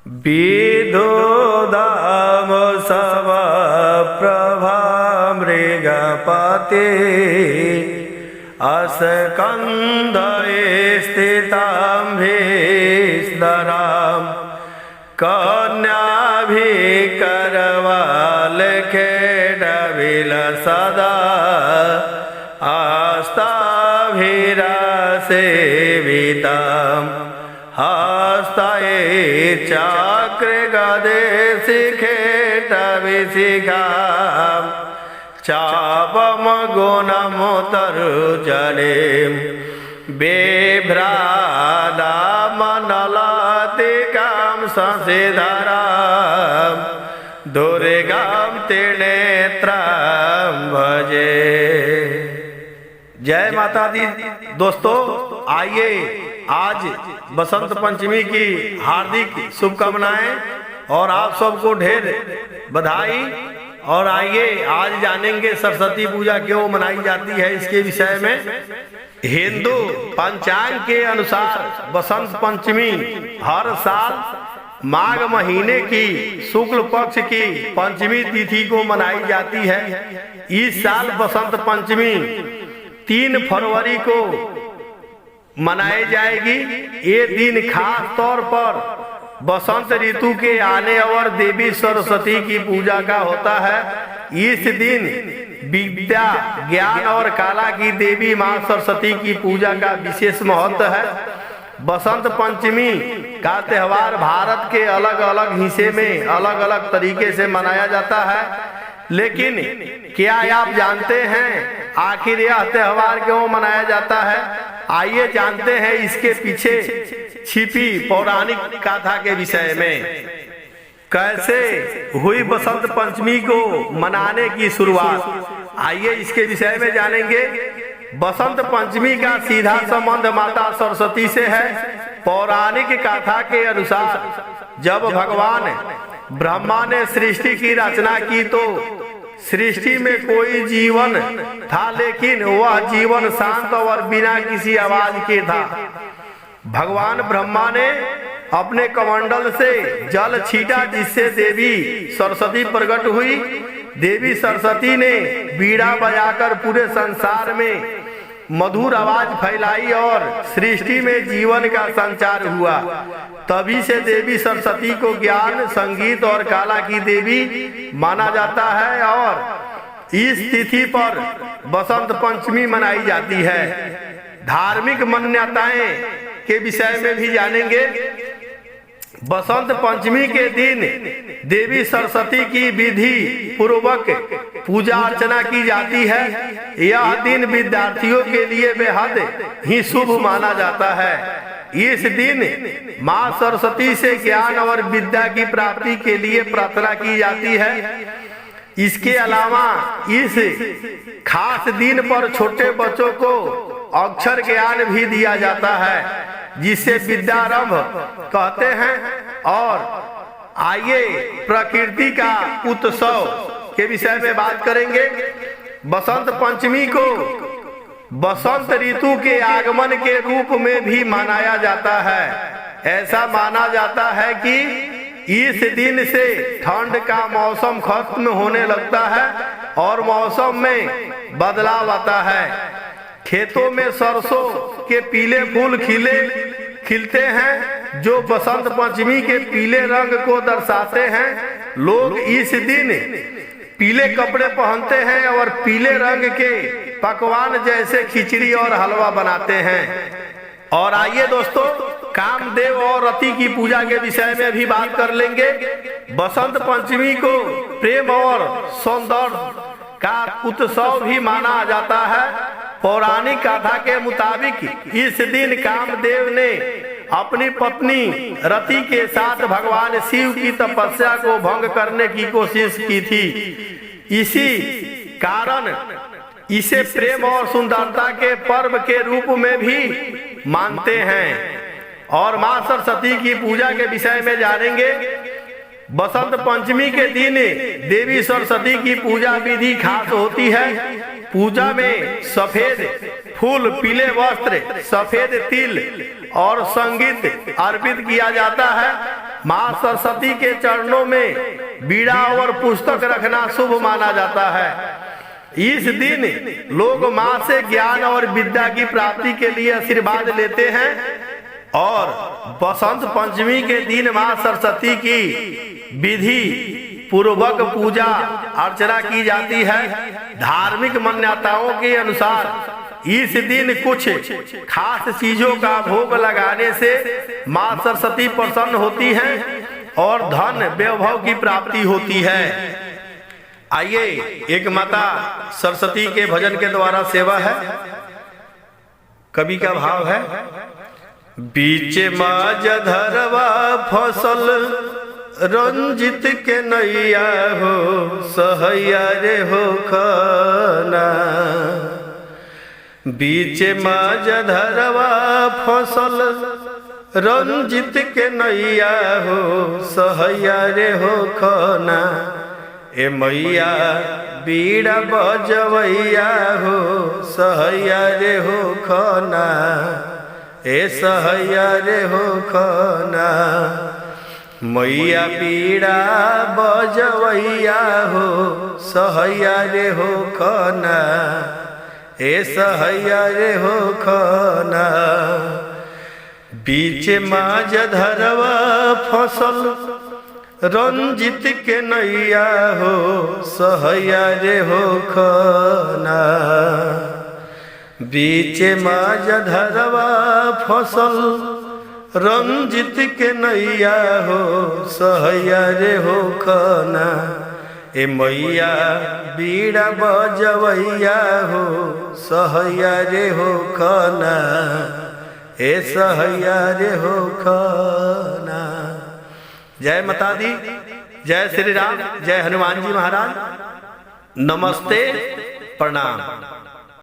विदोदाम सव प्रभा मृगपते अस्कन्धे स्थितां भीष्णरां कन्याभिकरवालखेडविल सदा आस्ताभिरासेवितां हस्तये चक्रगदे शिखेटविशिखां चापमगुणमुतरुजनीं बिभ्राणामनलातिकां शशिधरां दुर्गां त्रिनेत्रां भजे। जय माता दी। दोस्तों आइए, आज बसंत पंचमी की हार्दिक शुभकामनाएं और आप सबको ढेर बधाई। और आइए आज जानेंगे सरस्वती पूजा क्यों मनाई जाती है इसके विषय में। हिंदू पंचांग के अनुसार बसंत पंचमी हर साल माघ महीने की शुक्ल पक्ष की पंचमी तिथि को मनाई जाती है। इस साल बसंत पंचमी 3 फरवरी को मनाई जाएगी। ये दिन खास तौर पर बसंत ऋतु के आने और देवी सरस्वती की पूजा का होता है। इस दिन विद्या, ज्ञान और कला की देवी मां सरस्वती की पूजा का विशेष महत्व है। बसंत पंचमी का त्योहार भारत के अलग अलग हिस्से में अलग अलग तरीके से मनाया जाता है, लेकिन क्या आप जानते हैं आखिर यह त्योहार क्यों मनाया जाता है? आइए जानते हैं इसके पीछे छिपी पौराणिक गाथा के विषय में। कैसे हुई बसंत पंचमी को मनाने की शुरुआत, आइए इसके विषय में जानेंगे। बसंत पंचमी का सीधा संबंध माता सरस्वती से है। पौराणिक गाथा के अनुसार जब भगवान ब्रह्मा ने सृष्टि की रचना की तो सृष्टि में कोई जीवन था, लेकिन वह जीवन शांत और बिना किसी आवाज के था। भगवान ब्रह्मा ने अपने कमंडल से जल छीटा, जिससे देवी सरस्वती प्रकट हुई। देवी सरस्वती ने बीड़ा बजाकर पूरे संसार में मधुर आवाज फैलाई और सृष्टि में जीवन का संचार हुआ। तभी से देवी सरस्वती को ज्ञान, संगीत और कला की देवी माना जाता है और इस तिथि पर बसंत पंचमी मनाई जाती है। धार्मिक मान्यताएं के विषय में भी जानेंगे। बसंत पंचमी के दिन देवी सरस्वती की विधि पूर्वक पूजा अर्चना की जाती है। यह दिन विद्यार्थियों के लिए बेहद ही शुभ माना जाता है। इस दिन मां सरस्वती से ज्ञान और विद्या की प्राप्ति के लिए प्रार्थना की जाती है। इसके अलावा इस खास दिन पर छोटे बच्चों को अक्षर ज्ञान भी दिया जाता है, जिसे विद्यारंभ कहते हैं। और आइए प्रकृति का उत्सव के विषय में बात करेंगे। बसंत पंचमी को बसंत ऋतु के आगमन के रूप में भी मनाया जाता है। ऐसा माना जाता है कि इस दिन से ठंड का मौसम खत्म होने लगता है और मौसम में बदलाव आता है। खेतों में सरसों के पीले फूल खिलते हैं, जो बसंत पंचमी के पीले रंग को दर्शाते हैं। लोग इस दिन पीले कपड़े पहनते हैं और पीले रंग के पकवान जैसे खिचड़ी और हलवा बनाते हैं। और आइए दोस्तों, कामदेव और रति की पूजा के विषय में भी बात कर लेंगे। बसंत पंचमी को प्रेम और सौंदर्य का उत्सव भी माना जाता है। पौराणिक गाथा के मुताबिक इस दिन कामदेव ने अपनी पत्नी रति के साथ भगवान शिव की तपस्या को भंग करने की कोशिश की थी। इसी कारण इसे प्रेम और सुंदरता के पर्व के रूप में भी मानते हैं। और मां सरस्वती की पूजा के विषय में जानेंगे। बसंत पंचमी के दिन देवी सरस्वती की पूजा विधि खास होती है। पूजा में सफेद फूल, पीले वस्त्र, सफेद तिल और संगीत अर्पित किया जाता है। माँ सरस्वती के चरणों में बीड़ा और पुस्तक रखना शुभ माना जाता है। इस दिन लोग माँ से ज्ञान और विद्या की प्राप्ति के लिए आशीर्वाद लेते हैं और बसंत पंचमी के दिन माँ सरस्वती की विधि पूर्वक पूजा अर्चना की जाती है। धार्मिक मान्यताओं के अनुसार इस दिन कुछ खास चीजों का भोग लगाने से माँ सरस्वती प्रसन्न होती हैं और धन वैभव की प्राप्ति होती है। आइए एक माता सरस्वती के भजन के द्वारा सेवा है। कवि का भाव है, बीच माज धरवा फसल रंजित के नैया हो सहैया रे हो खाना। बीच माज धरवा फसल रंजित के नैया हो सहैया रे हो खाना। ए मैया बीड़ा बजवैया हो सहैया रे हो खाना। ए सहैया रे हो खाना। मैया बीड़ा बजवैया हो सहैया रे हो खाना। ए सहैया रे हो खाना। बीच माज धरवा फसल रंजित के नैया हो सहैया रे हो खाना। बीच माज धरवा फसल रंजित के नैया हो सहैया रे हो खाना। ए मैया बीड़ा बजवैया हो सहैया रे हो खाना। ए सहैया रे हो खाना। जय माता दी, जय श्री राम, जय हनुमान जी महाराज। नमस्ते, प्रणाम।